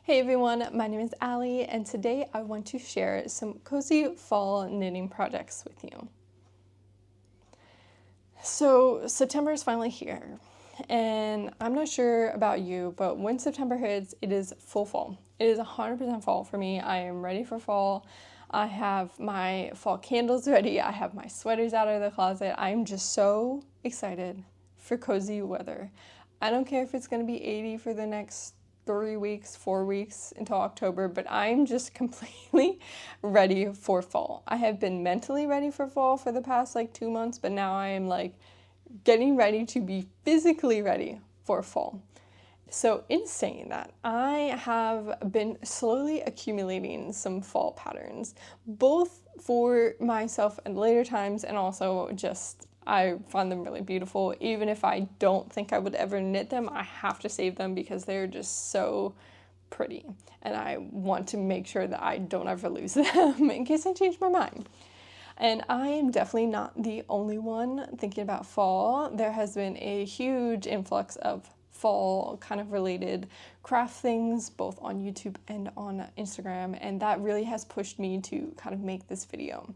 Hey everyone, my name is Allie, and today I want to share some cozy fall knitting projects with you. So September is finally here, and I'm not sure about you, but when September hits, it is full fall. It is 100% fall for me. I am ready for fall. I have my fall candles ready. I have my sweaters out of the closet. I'm just so excited for cozy weather. I don't care if it's going to be 80 for the next 4 weeks until October, but I'm just completely ready for fall. I have been mentally ready for fall for the past 2 months, but now I am getting ready to be physically ready for fall. So in saying that, I have been slowly accumulating some fall patterns, both for myself at later times and also just I find them really beautiful. Even if I don't think I would ever knit them, I have to save them because they're just so pretty. And I want to make sure that I don't ever lose them in case I change my mind. And I am definitely not the only one thinking about fall. There has been a huge influx of fall kind of related craft things both on YouTube and on Instagram, and that really has pushed me to kind of make this video.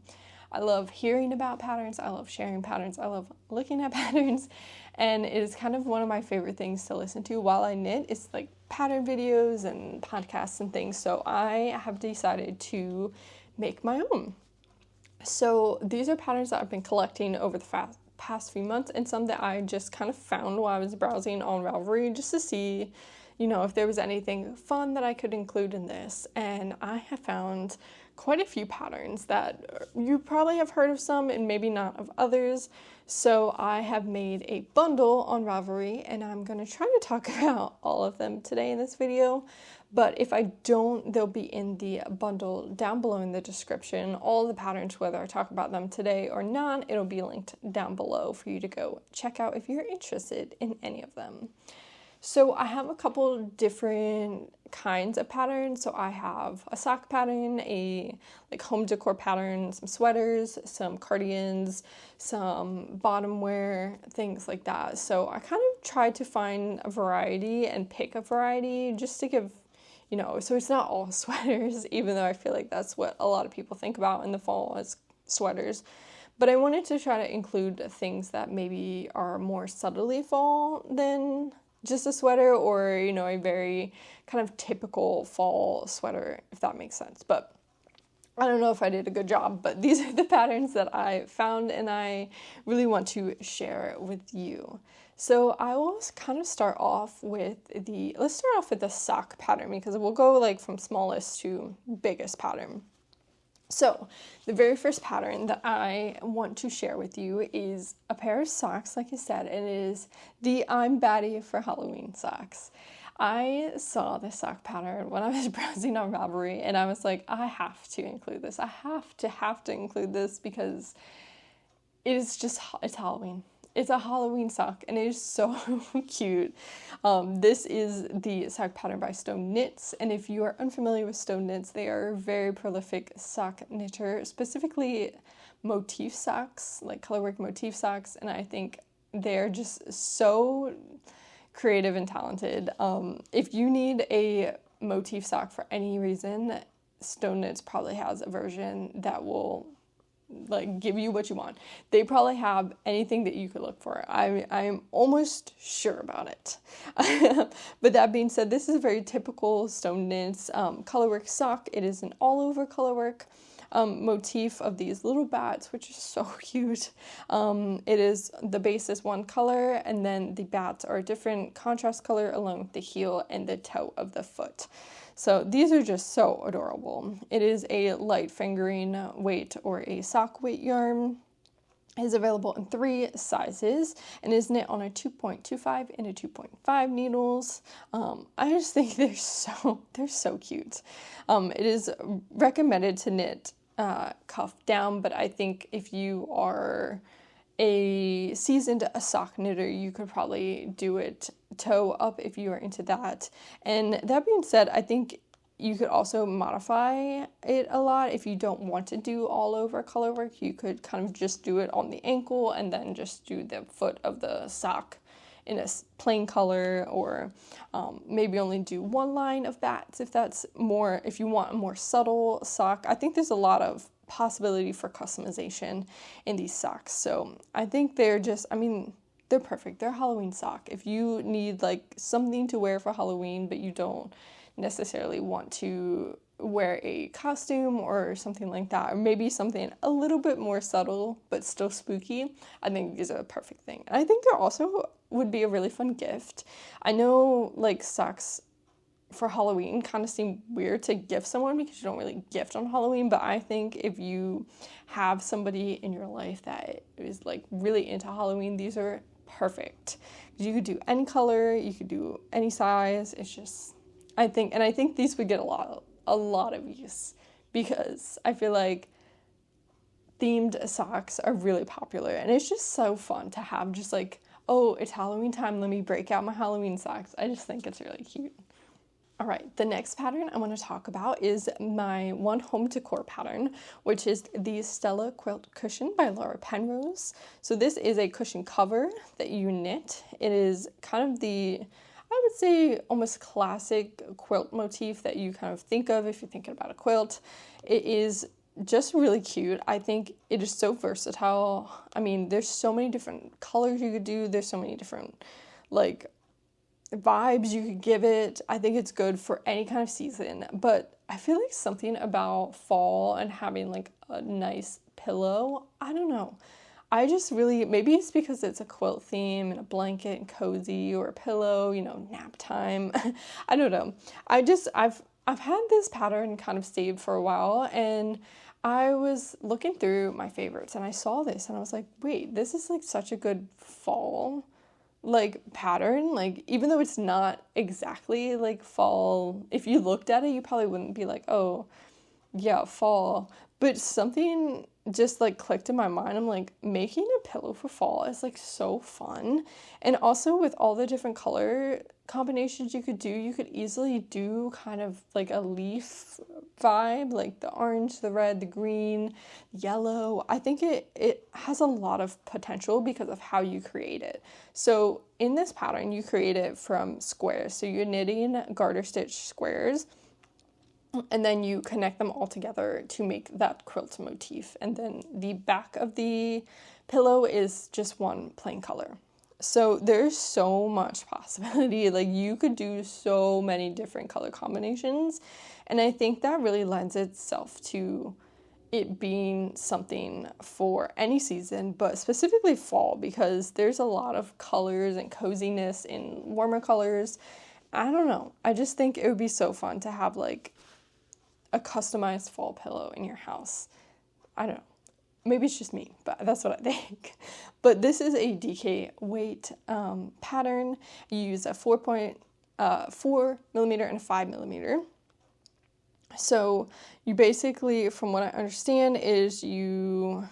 I love hearing about patterns, I love sharing patterns, I love looking at patterns, and it is kind of one of my favorite things to listen to while I knit. It's like pattern videos and podcasts and things, so I have decided to make my own. So these are patterns that I've been collecting over the past few months, and some that I just kind of found while I was browsing on Ravelry just to see, if there was anything fun that I could include in this. And I have found quite a few patterns that you probably have heard of some and maybe not of others. So I have made a bundle on Ravelry, and I'm going to try to talk about all of them today in this video. But if I don't, they'll be in the bundle down below in the description. All the patterns, whether I talk about them today or not, it'll be linked down below for you to go check out if you're interested in any of them. So I have a couple different kinds of patterns. So I have a sock pattern, a home decor pattern, some sweaters, some cardigans, some bottom wear, things like that. So I kind of tried to find a variety and pick a variety just to give, so it's not all sweaters, even though I feel like that's what a lot of people think about in the fall as sweaters. But I wanted to try to include things that maybe are more subtly fall than just a sweater, or, a very kind of typical fall sweater, if that makes sense. But I don't know if I did a good job, but these are the patterns that I found and I really want to share with you. So I will kind of start off with let's start off with the sock pattern, because we'll go from smallest to biggest pattern. So the very first pattern that I want to share with you is a pair of socks, like I said, and it is the I'm Batty for Halloween socks. I saw this sock pattern when I was browsing on Ravelry, and I was like, I have to include this. I have to include this because it's Halloween. It's a Halloween sock, and it is so cute. This is the sock pattern by Stone Knits, and if you are unfamiliar with Stone Knits, they are a very prolific sock knitter, specifically motif socks, colorwork motif socks, and I think they're just so creative and talented. If you need a motif sock for any reason, Stone Knits probably has a version that will give you what you want. They probably have anything that you could look for. I'm almost sure about it. But that being said, this is a very typical Stone Knits colorwork sock. It is an all over colorwork motif of these little bats, which is so cute. It is, the base is one color, and then the bats are a different contrast color along with the heel and the toe of the foot. So these are just so adorable. It is a light fingering weight or a sock weight yarn. It is available in 3 sizes and is knit on a 2.25 and a 2.5 needles. I just think they're so cute. It is recommended to knit cuff down, but I think if you are a seasoned sock knitter, you could probably do it toe up if you are into that. And that being said, I think you could also modify it a lot. If you don't want to do all over color work, you could kind of just do it on the ankle and then just do the foot of the sock in a plain color, or maybe only do one line of bats if you want a more subtle sock. I think there's a lot of possibility for customization in these socks. So I think they're perfect. They're a Halloween sock. If you need like something to wear for Halloween, but you don't necessarily want to wear a costume or something like that, or maybe something a little bit more subtle but still spooky, I think these are a perfect thing. And I think they're also would be a really fun gift. I know like socks for Halloween kind of seem weird to gift someone because you don't really gift on Halloween, but I think if you have somebody in your life that is like really into Halloween, these are perfect. You could do any color, you could do any size. It's just, I think these would get a lot of use, because I feel like themed socks are really popular, and it's just so fun to have just like, oh, it's Halloween time, let me break out my Halloween socks. I just think it's really cute. All right, the next pattern I want to talk about is my one home decor pattern, which is the Stella quilt cushion by Laura Penrose. So this is a cushion cover that you knit. It is kind of the, I would say, almost classic quilt motif that you kind of think of if you're thinking about a quilt. It is just really cute. I think it is so versatile. I mean, there's so many different colors you could do. There's so many different like vibes you could give it. I think it's good for any kind of season, but I feel like something about fall and having like a nice pillow, I don't know. I just really, maybe it's because it's a quilt theme and a blanket and cozy, or a pillow, nap time. I don't know. I've had this pattern kind of saved for a while, and I was looking through my favorites and I saw this and I was like, wait, this is like such a good fall like pattern. Like, even though it's not exactly like fall, if you looked at it, you probably wouldn't be like, oh yeah, fall, but something just like clicked in my mind. I'm like, making a pillow for fall is like so fun. And also with all the different color combinations you could do, you could easily do kind of like a leaf vibe, like the orange, the red, the green, yellow. I think it has a lot of potential because of how you create it. So in this pattern, you create it from squares. So you're knitting garter stitch squares, and then you connect them all together to make that quilt motif. And then the back of the pillow is just one plain color. So there's so much possibility. Like, you could do so many different color combinations. And I think that really lends itself to it being something for any season, but specifically fall, because there's a lot of colors and coziness in warmer colors. I don't know. I just think it would be so fun to have like a customized fall pillow in your house. I don't know. Maybe it's just me, but that's what I think. But this is a DK weight pattern. You use a 4.4 millimeter and a 5 millimeter. So you basically, from what I understand, is you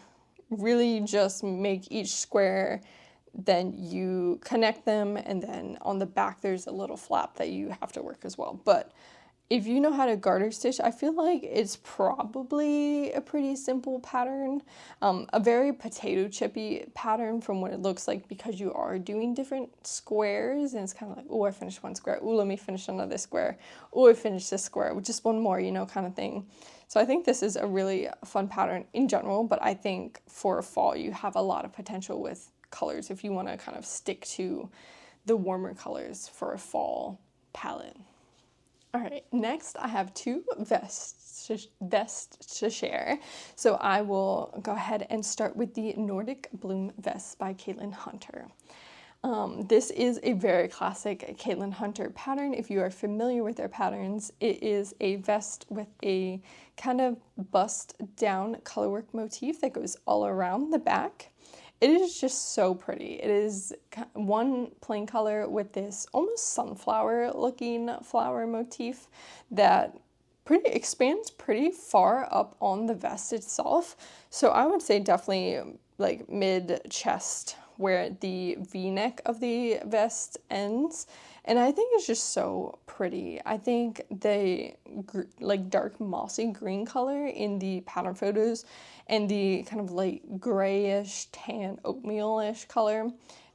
really just make each square, then you connect them, and then on the back there's a little flap that you have to work as well. But if you know how to garter stitch, I feel like it's probably a pretty simple pattern, a very potato chippy pattern from what it looks like, because you are doing different squares, and it's kind of like, oh, I finished one square, oh, let me finish another square, oh, I finished this square, with just one more, kind of thing. So I think this is a really fun pattern in general, but I think for fall you have a lot of potential with colors if you want to kind of stick to the warmer colors for a fall palette. All right, next I have two vests to share. So I will go ahead and start with the Nordic Bloom vest by Caitlin Hunter. This is a very classic Caitlin Hunter pattern. If you are familiar with their patterns, it is a vest with a kind of bust down colorwork motif that goes all around the back. It is just so pretty. It is one plain color with this almost sunflower looking flower motif that expands pretty far up on the vest itself. So I would say definitely like mid chest, where the V-neck of the vest ends. And I think it's just so pretty. I think the like dark mossy green color in the pattern photos and the kind of light grayish tan oatmeal-ish color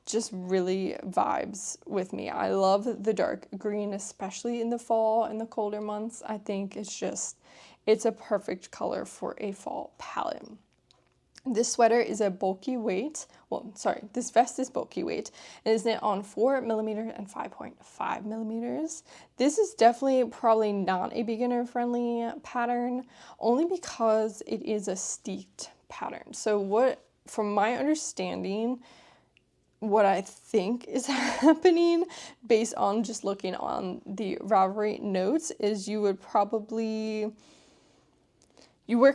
just really vibes with me. I love the dark green, especially in the fall and the colder months. I think it's a perfect color for a fall palette. This sweater is a bulky weight. This vest is bulky weight. It is knit on 4mm and 5.5mm. This is definitely probably not a beginner friendly pattern, only because it is a steeped pattern. So from my understanding, what I think is happening based on just looking on the Ravelry notes is you work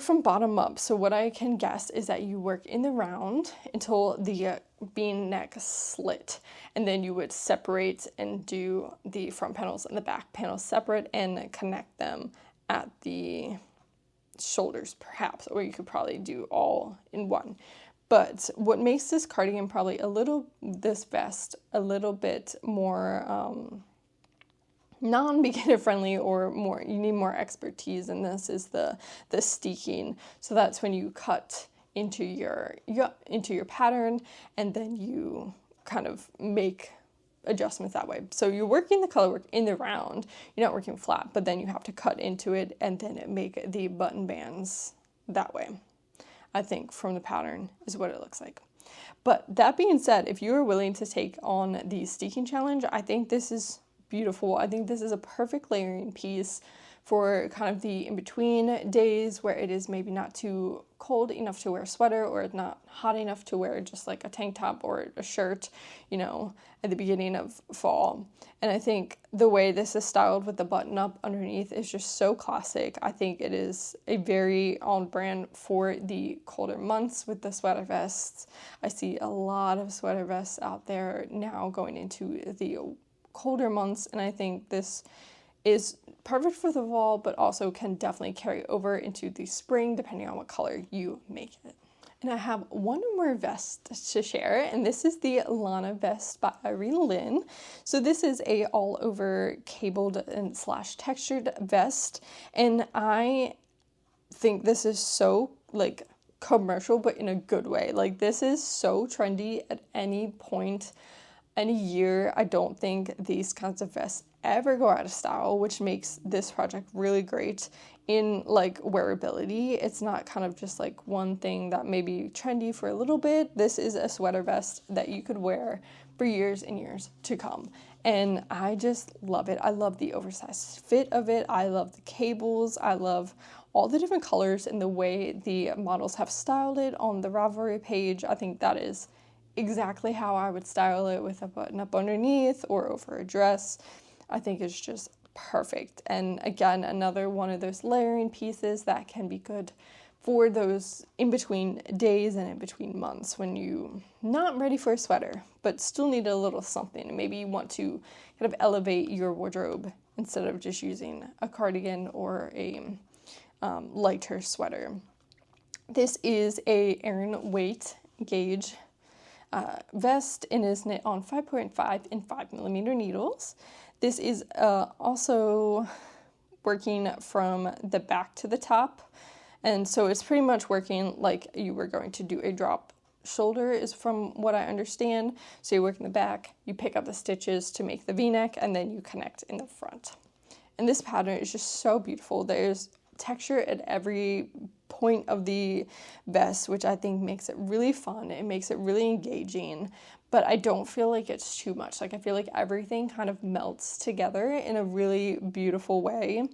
from bottom up. So what I can guess is that you work in the round until the bean neck slit, and then you would separate and do the front panels and the back panels separate and connect them at the shoulders perhaps, or you could probably do all in one. But what makes this cardigan this vest a little bit more non-beginner friendly, or you need more expertise in this, is the steeking. So that's when you cut into your pattern, and then you kind of make adjustments that way. So you're working the color work in the round, you're not working flat, but then you have to cut into it and then make the button bands that way. I think from the pattern is what it looks like. But that being said, if you are willing to take on the steeking challenge, I think this is beautiful. I think this is a perfect layering piece for kind of the in-between days where it is maybe not too cold enough to wear a sweater, or it's not hot enough to wear just like a tank top or a shirt, at the beginning of fall. And I think the way this is styled with the button up underneath is just so classic. I think it is a very on brand for the colder months with the sweater vests. I see a lot of sweater vests out there now going into the colder months, and I think this is perfect for the fall, but also can definitely carry over into the spring depending on what color you make it. And I have one more vest to share, and this is the Lana vest by Lynn. So this is a all over cabled and / textured vest, and I think this is so like commercial, but in a good way. Like, this is so trendy at any point, any year. I don't think these kinds of vests ever go out of style, which makes this project really great in like wearability. It's not kind of just like one thing that may be trendy for a little bit. This is a sweater vest that you could wear for years and years to come. And I just love it. I love the oversized fit of it. I love the cables. I love all the different colors and the way the models have styled it on the Ravelry page. I think that is exactly how I would style it, with a button up underneath or over a dress. I think it's just perfect. And again, another one of those layering pieces that can be good for those in between days and in between months when you not ready for a sweater but still need a little something, and maybe you want to kind of elevate your wardrobe instead of just using a cardigan or a lighter sweater. This is a Aran weight gauge vest, and is knit on 5.5 and 5mm needles. This is also working from the back to the top, and so it's pretty much working like you were going to do a drop shoulder, is from what I understand. So you work in the back, you pick up the stitches to make the v-neck, and then you connect in the front. And this pattern is just so beautiful. There's texture at every point of the vest, which I think makes it really fun. It makes it really engaging, but I don't feel like it's too much. Like, I feel like everything kind of melts together in a really beautiful way.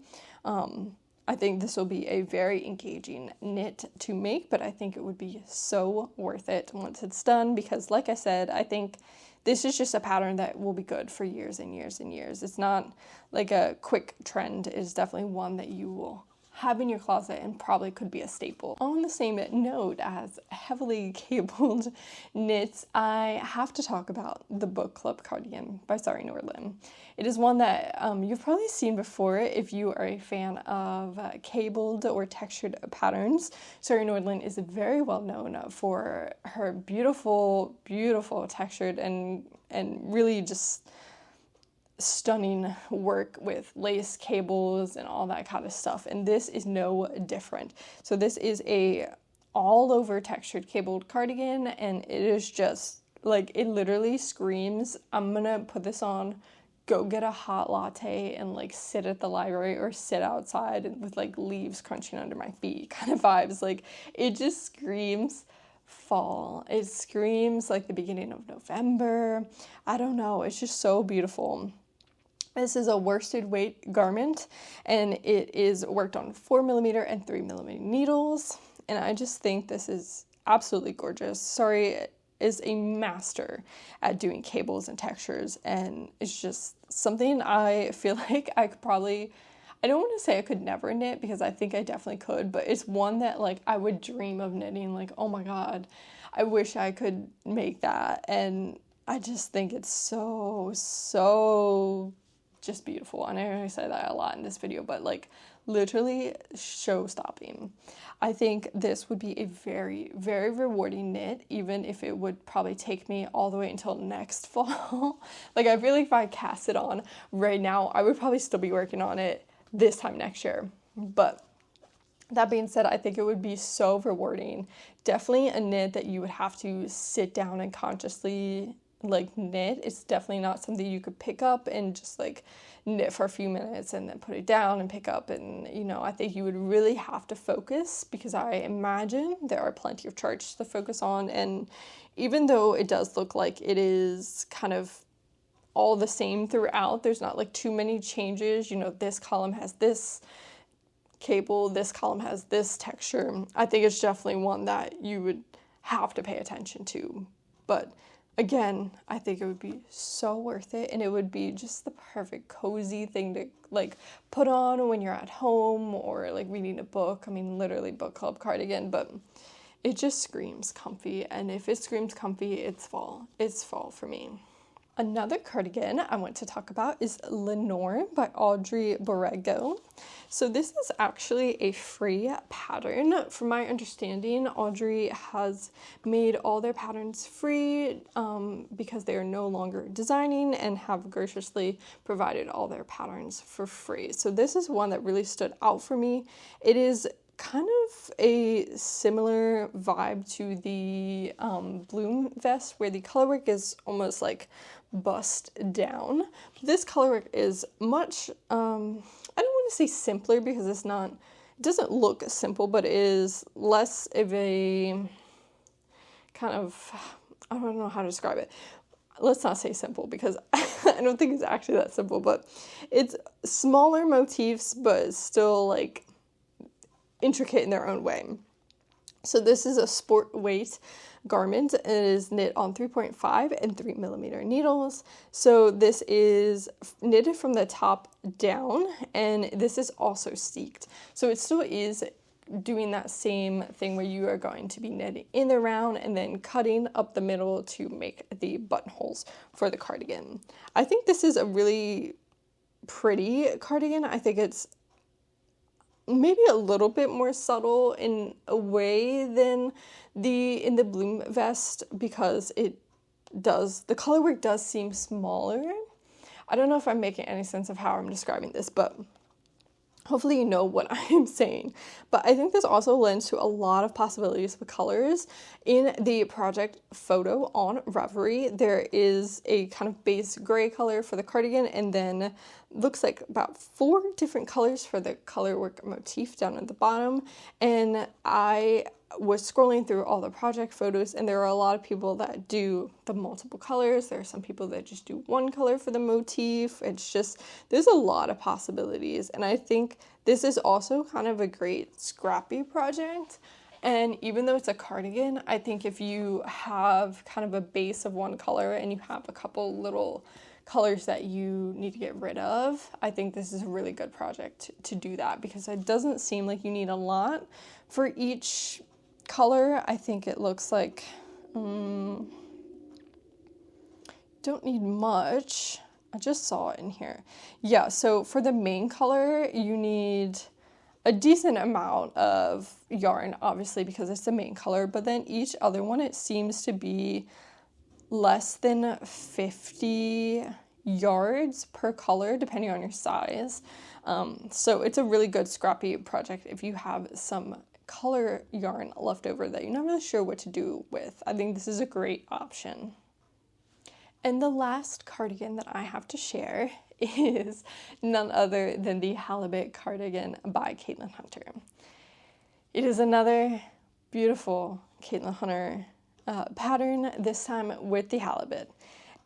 I think this will be a very engaging knit to make, but I think it would be so worth it once it's done, because like I said, I think this is just a pattern that will be good for years and years and years. It's not like a quick trend. It's definitely one that you will have in your closet and probably could be a staple. On the same note as heavily cabled knits, I have to talk about the Book Club cardigan by Nordic. It is one that you've probably seen before if you are a fan of cabled or textured patterns. Nordic is very well known for her beautiful, beautiful textured and really just stunning work with lace cables and all that kind of stuff, and this is no different. So this is a all over textured cabled cardigan, and it is just Like, it literally screams, I'm gonna put this on, go get a hot latte, and like sit at the library or sit outside with like leaves crunching under my feet kind of vibes. Like, it just screams fall. It screams like the beginning of November. I don't know. It's just so beautiful. This is a worsted weight garment, and it is worked on 4mm and 3mm needles. And I just think this is absolutely gorgeous. Sari is a master at doing cables and textures, and it's just something I feel like I could probably, I don't want to say I could never knit because I think I definitely could, but it's one that like I would dream of knitting. Like, oh my God, I wish I could make that. And I just think it's so just beautiful. And I know I say that a lot in this video, but like literally show-stopping. I think this would be a very, very rewarding knit, even if it would probably take me all the way until next fall. Like, I feel like if I cast it on right now, I would probably still be working on it this time next year. But that being said, I think it would be so rewarding. Definitely a knit that you would have to sit down and consciously like knit. It's definitely not something you could pick up and just like knit for a few minutes and then put it down and pick up. And, you know, I think you would really have to focus, because I imagine there are plenty of charts to focus on. And even though it does look like it is kind of all the same throughout, there's not like too many changes. You know, this column has this cable, this column has this texture. I think it's definitely one that you would have to pay attention to. But again, I think it would be so worth it, and it would be just the perfect cozy thing to like put on when you're at home or like reading a book. I mean, literally book club cardigan, but it just screams comfy. And if it screams comfy, it's fall. It's fall for me. Another cardigan I want to talk about is Lenore by Audrey Borrego. So this is actually a free pattern. From my understanding, Audrey has made all their patterns free because they are no longer designing, and have graciously provided all their patterns for free. So this is one that really stood out for me. It is kind of a similar vibe to the Bloom vest, where the colorwork is almost like bust down. This colorwork is much, I don't want to say simpler, because it's not, it doesn't look simple, but it is less of a kind of, I don't know how to describe it. Let's not say simple, because I don't think it's actually that simple, but it's smaller motifs, but still like intricate in their own way. So this is a sport weight garment. It is knit on 3.5 and 3mm needles. So this is knitted from the top down, and this is also steeked. So it still is doing that same thing where you are going to be knitting in the round and then cutting up the middle to make the buttonholes for the cardigan. I think this is a really pretty cardigan. I think it's maybe a little bit more subtle in a way than in the Bloom vest, because the colorwork does seem smaller. I don't know if I'm making any sense of how I'm describing this, but hopefully you know what I'm saying. But I think this also lends to a lot of possibilities with colors. In the project photo on Ravelry, there is a kind of base gray color for the cardigan, and then looks like about 4 different colors for the colorwork motif down at the bottom. And I was scrolling through all the project photos, and there are a lot of people that do the multiple colors. There are some people that just do one color for the motif. It's just, there's a lot of possibilities. And I think this is also kind of a great scrappy project. And even though it's a cardigan, I think if you have kind of a base of one color and you have a couple little colors that you need to get rid of, I think this is a really good project to do that, because it doesn't seem like you need a lot for each color. I think it looks like don't need much. I just saw it in here. Yeah, so for the main color, you need a decent amount of yarn, obviously, because it's the main color, but then each other one, it seems to be less than 50 yards per color, depending on your size. So it's a really good scrappy project if you have some color yarn left over that you're not really sure what to do with. I think this is a great option. And the last cardigan that I have to share is none other than the Halibut cardigan by Caitlin Hunter. It is another beautiful Caitlin Hunter pattern, this time with the Halibut.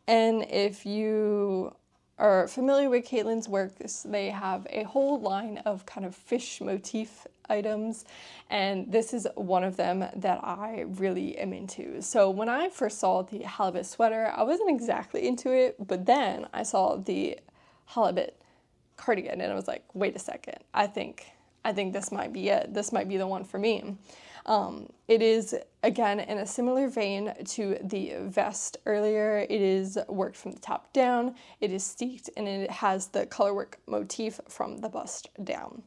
And if you are familiar with Caitlin's works, they have a whole line of kind of fish motif items, and this is one of them that I really am into. So when I first saw the Halibut sweater, I wasn't exactly into it, but then I saw the Halibut cardigan and I was like, wait a second, I think this might be it. This might be the one for me. It is, again, in a similar vein to the vest earlier. It is worked from the top down, it is steeked, and it has the colorwork motif from the bust down.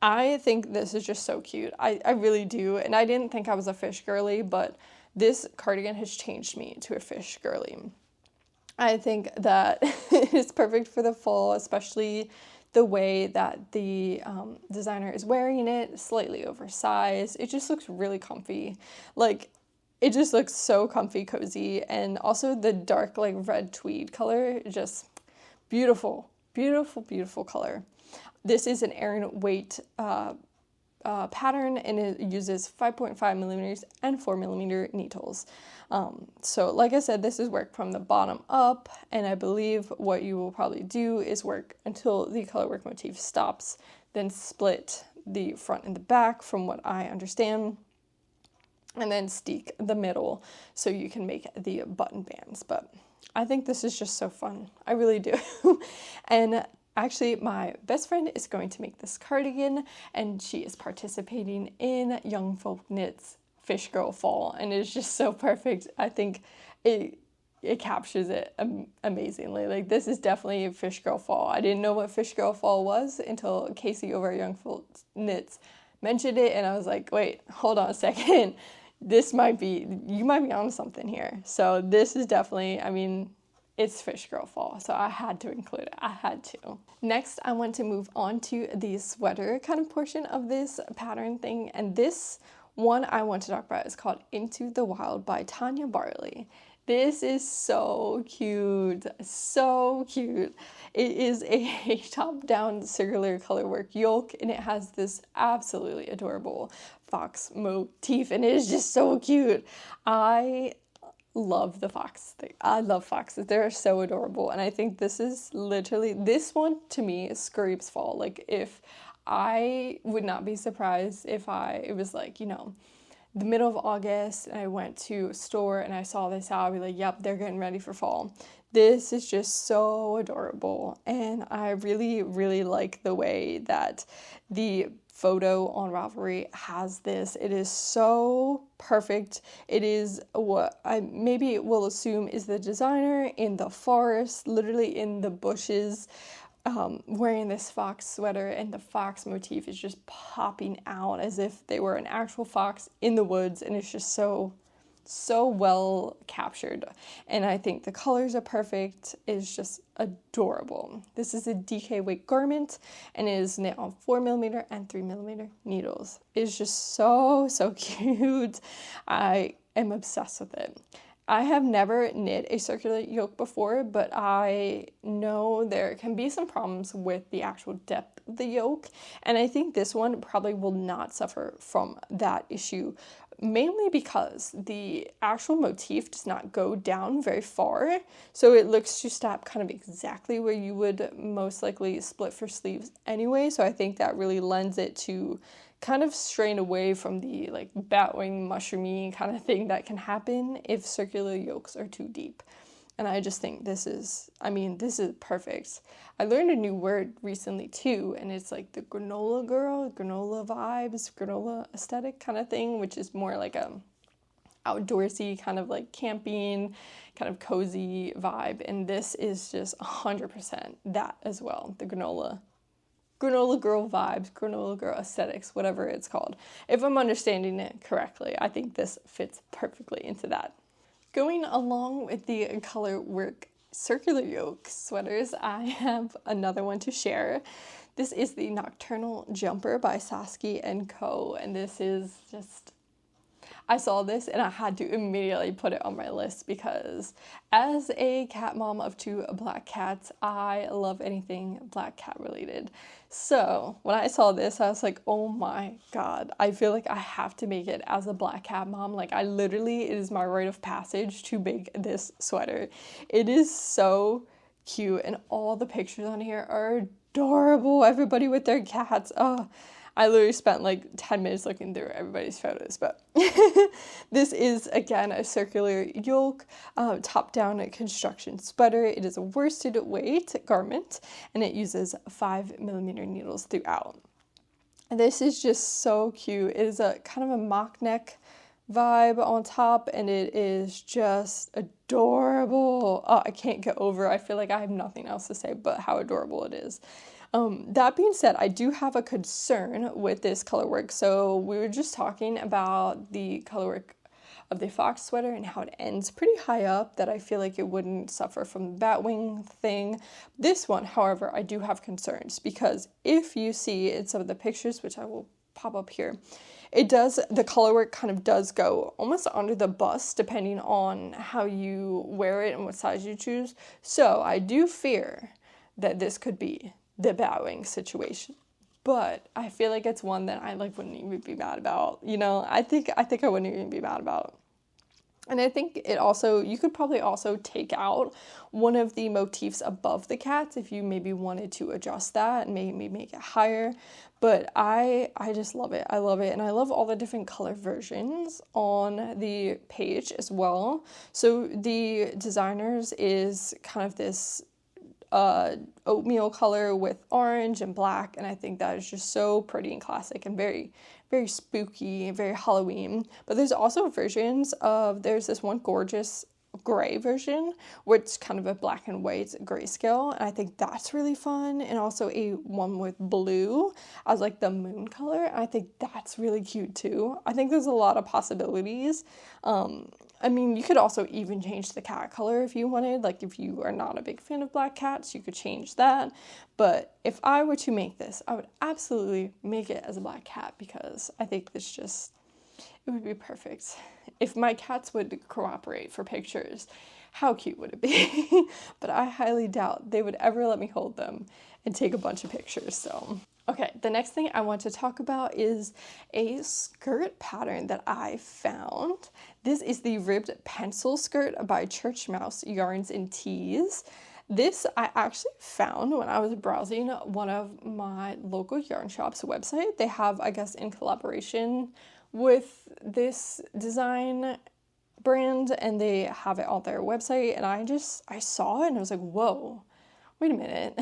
I think this is just so cute. I really do, and I didn't think I was a fish girly, but this cardigan has changed me to a fish girly. I think that it's perfect for the fall, especially the way that the designer is wearing it, slightly oversized. It just looks really comfy. Like, it just looks so comfy, cozy, and also the dark, like, red tweed color, just beautiful, beautiful, beautiful color. This is an Aran weight pattern, and it uses 5.5 millimeters and 4 millimeter needles. So like I said, this is work from the bottom up, and I believe what you will probably do is work until the colorwork motif stops, then split the front and the back from what I understand, and then steek the middle so you can make the button bands. But I think this is just so fun. I really do. And actually, my best friend is going to make this cardigan, and she is participating in Young Folk Knits Fish Girl Fall, and it's just so perfect. I think it captures it amazingly. Like, this is definitely a Fish Girl Fall. I didn't know what Fish Girl Fall was until Casey over at Young Folk Knits mentioned it, and I was like, wait, hold on a second. You might be onto something here. So this is definitely, I mean, it's Fish Girl Fall, so I had to include it. I had to. Next, I want to move on to the sweater kind of portion of this pattern thing, and this one I want to talk about is called Into the Wild by Tanya Barley. This is so cute, so cute. It is a top-down circular colorwork yoke, and it has this absolutely adorable fox motif, and it is just so cute. I love the fox thing. I love foxes. They're so adorable, and I think this is literally, this one to me screams fall. Like, if I would not be surprised if it was like, you know, the middle of August and I went to a store and I saw this out, I'd be like, yep, they're getting ready for fall. This is just so adorable, and I really, really like the way that the photo on Ravelry has this. It is so perfect. It is what I maybe will assume is the designer in the forest, literally in the bushes, wearing this fox sweater, and the fox motif is just popping out as if they were an actual fox in the woods, and it's just so well captured. And I think the colors are perfect. It's just adorable. This is a DK weight garment, and it is knit on 4mm and 3mm needles. It's just so cute. I am obsessed with it. I have never knit a circular yoke before, but I know there can be some problems with the actual depth of the yoke, and I think this one probably will not suffer from that issue, mainly because the actual motif does not go down very far, so it looks to stop kind of exactly where you would most likely split for sleeves anyway, so I think that really lends it to kind of straying away from the like batwing mushroomy kind of thing that can happen if circular yokes are too deep. And I just think this is perfect. I learned a new word recently too, and it's like the granola girl, granola vibes, granola aesthetic kind of thing, which is more like a outdoorsy kind of like camping, kind of cozy vibe. And this is just 100% that as well. The granola girl vibes, granola girl aesthetics, whatever it's called. If I'm understanding it correctly, I think this fits perfectly into that. Going along with the color work circular yoke sweaters, I have another one to share. This is the Nocturnal Jumper by Sasky & Co. And this is just, I saw this and I had to immediately put it on my list because as a cat mom of 2 black cats, I love anything black cat related. So when I saw this, I was like, oh my God, I feel like I have to make it as a black cat mom. Like it is my rite of passage to make this sweater. It is so cute and all the pictures on here are adorable. Everybody with their cats. Oh, I literally spent like 10 minutes looking through everybody's photos, but this is, again, a circular yoke, top-down construction sweater. It is a worsted weight garment, and it uses 5mm needles throughout. And this is just so cute. It is a kind of a mock neck vibe on top, and it is just adorable. Oh, I can't get over it. I feel like I have nothing else to say but how adorable it is. That being said, I do have a concern with this color work. So we were just talking about the color work of the fox sweater and how it ends pretty high up, that I feel like it wouldn't suffer from the batwing thing. This one, however, I do have concerns because if you see in some of the pictures, which I will pop up here, the color work kind of does go almost under the bust depending on how you wear it and what size you choose. So I do fear that this could be the bowing situation, but I feel like it's one that I like wouldn't even be mad about. You know, I think I wouldn't even be mad about. And I think you could probably also take out one of the motifs above the cats if you maybe wanted to adjust that and maybe make it higher. But I just love it. I love it. And I love all the different color versions on the page as well. So the designers is kind of this oatmeal color with orange and black, and I think that is just so pretty and classic and very, very spooky, very Halloween. But there's also there's this one gorgeous gray version where it's kind of a black and white grayscale, and I think that's really fun. And also a one with blue as like the moon color, and I think that's really cute too. I think there's a lot of possibilities. I mean, you could also even change the cat color if you wanted. Like, if you are not a big fan of black cats, you could change that. But if I were to make this, I would absolutely make it as a black cat because I think it would be perfect. If my cats would cooperate for pictures, how cute would it be? But I highly doubt they would ever let me hold them and take a bunch of pictures, so... Okay, the next thing I want to talk about is a skirt pattern that I found. This is the ribbed pencil skirt by Church Mouse Yarns and Tees. This I actually found when I was browsing one of my local yarn shop's website. They have, I guess, in collaboration with this design brand, and they have it on their website, and I saw it and I was like, whoa, wait a minute.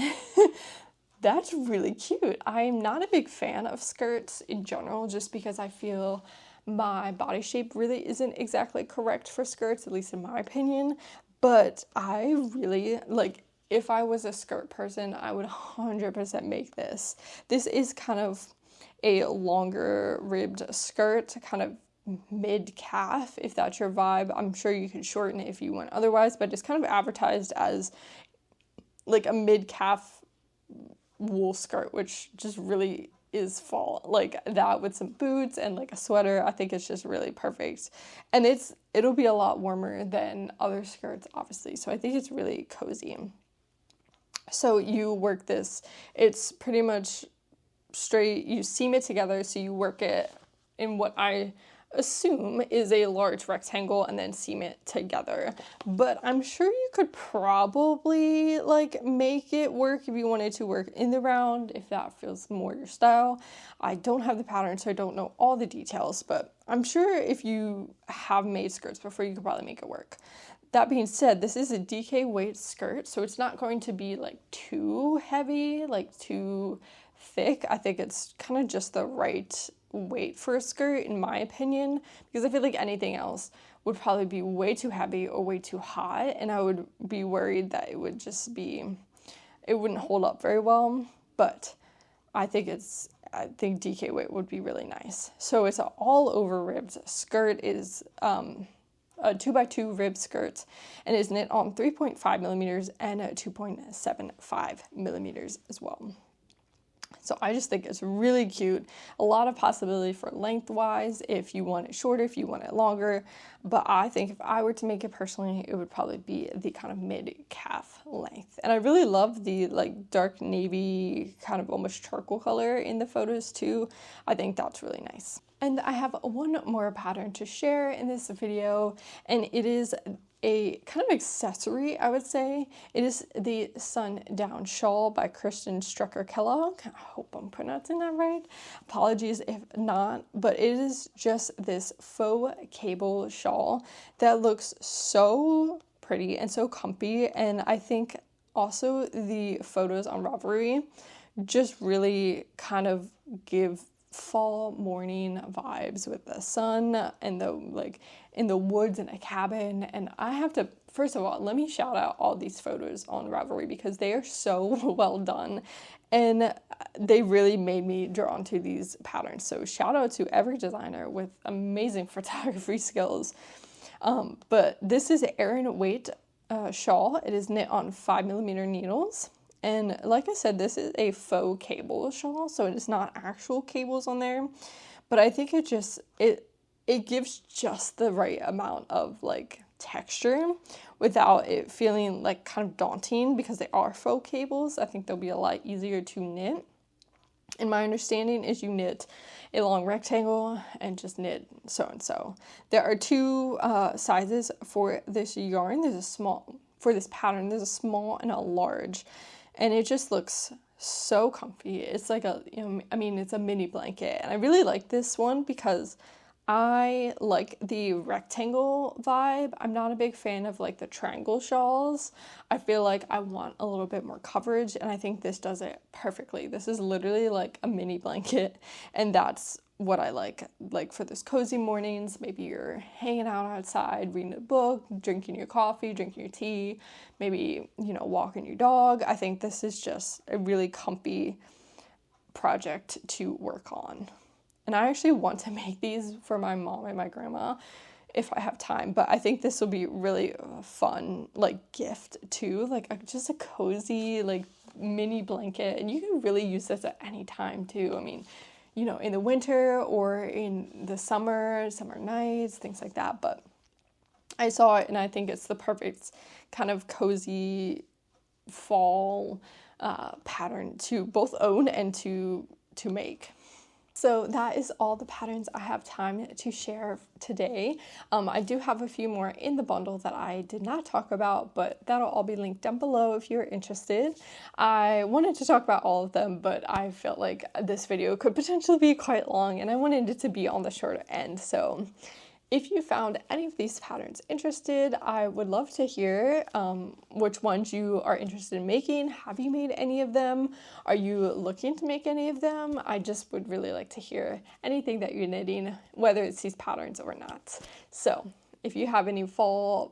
That's really cute. I'm not a big fan of skirts in general just because I feel my body shape really isn't exactly correct for skirts, at least in my opinion. But I really, like, if I was a skirt person, I would 100% make this. This is kind of a longer ribbed skirt, kind of mid-calf, if that's your vibe. I'm sure you could shorten it if you want otherwise, but it's kind of advertised as like a mid-calf wool skirt, which just really is fall. Like that with some boots and like a sweater, I think it's just really perfect. And it'll be a lot warmer than other skirts, obviously, so I think it's really cozy. So you work this, it's pretty much straight, you seam it together, so you work it in what I assume is a large rectangle and then seam it together. But I'm sure you could probably like make it work if you wanted to work in the round, if that feels more your style. I don't have the pattern, so I don't know all the details, but I'm sure if you have made skirts before, you could probably make it work. That being said, this is a DK weight skirt, so it's not going to be like too heavy, like too thick. I think it's kind of just the right weight for a skirt, in my opinion, because I feel like anything else would probably be way too heavy or way too hot, and I would be worried that it wouldn't hold up very well. But I think DK weight would be really nice. So it's an all over ribbed skirt. It is a 2x2 rib skirt and is knit on 3.5 millimeters and 2.75 millimeters as well. So I just think it's really cute. A lot of possibility for lengthwise if you want it shorter, if you want it longer. But I think if I were to make it personally, it would probably be the kind of mid-calf length. And I really love the like dark navy kind of almost charcoal color in the photos too. I think that's really nice. And I have one more pattern to share in this video, and it is a kind of accessory, I would say. It is the Sundown shawl by Kristen Strucker Kellogg. I hope I'm pronouncing that right. Apologies if not, but it is just this faux cable shawl that looks so pretty and so comfy. And I think also the photos on Ravelry just really kind of give fall morning vibes with the sun and the like in the woods in a cabin. And I have to, first of all, let me shout out all these photos on Ravelry because they are so well done and they really made me drawn to these patterns. So shout out to every designer with amazing photography skills. But this is Aran weight shawl. It is knit on 5mm needles. And like I said, this is a faux cable shawl, so it is not actual cables on there. But I think it gives just the right amount of like texture without it feeling like kind of daunting because they are faux cables. I think they'll be a lot easier to knit. And my understanding is you knit a long rectangle and just knit so and so. There are two sizes for this yarn. There's a small, for this pattern, there's a small and a large. And it just looks so comfy. It's like a, it's a mini blanket. And I really like this one because I like the rectangle vibe. I'm not a big fan of like the triangle shawls. I feel like I want a little bit more coverage, and I think this does it perfectly. This is literally like a mini blanket, and that's what I like for this cozy mornings. Maybe you're hanging out outside, reading a book, drinking your coffee, drinking your tea, maybe, walking your dog. I think this is just a really comfy project to work on. And I actually want to make these for my mom and my grandma if I have time, but I think this will be really fun, like gift too, like just a cozy, like mini blanket. And you can really use this at any time too. I mean, in the winter or in the summer nights, things like that. But I saw it and I think it's the perfect kind of cozy fall pattern to both own and to make. So that is all the patterns I have time to share today. I do have a few more in the bundle that I did not talk about, but that'll all be linked down below if you're interested. I wanted to talk about all of them, but I felt like this video could potentially be quite long and I wanted it to be on the shorter end. So if you found any of these patterns interested, I would love to hear which ones you are interested in making. Have you made any of them? Are you looking to make any of them? I just would really like to hear anything that you're knitting, whether it's these patterns or not. So if you have any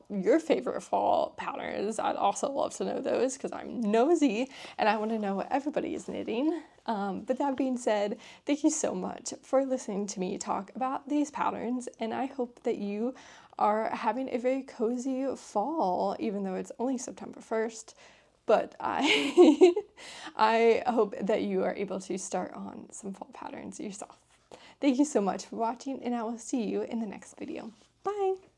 your favorite fall patterns, I'd also love to know those because I'm nosy and I want to know what everybody is knitting. But that being said, thank you so much for listening to me talk about these patterns, and I hope that you are having a very cozy fall, even though it's only September 1st. But I hope that you are able to start on some fall patterns yourself. Thank you so much for watching, and I will see you in the next video. Bye!